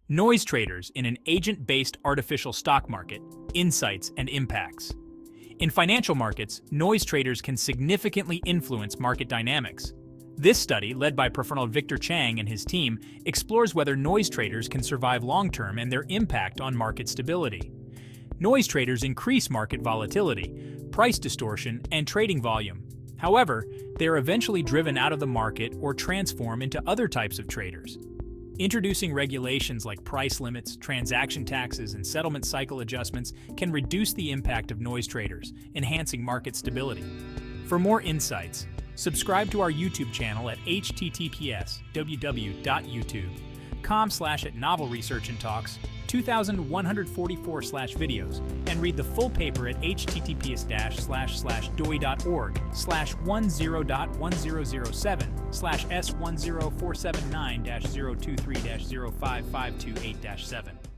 Noise traders in an agent-based artificial stock market, insights and impacts. In financial markets, noise traders can significantly influence market dynamics. This study, led by Professor Victor Chang and his team, explores whether noise traders can survive long-term and their impact on market stability. Noise traders increase market volatility, price distortion, and trading volume. However, they are eventually driven out of the market or transform into other types of traders. Introducing regulations like price limits, transaction taxes, and settlement cycle adjustments can reduce the impact of noise traders, enhancing market stability. For more insights, subscribe to our YouTube channel at https://www.youtube.com/@novelresearchandtalks 2144/videos and read the full paper at https://doi.org/10.1007/S10479-023-05528-7.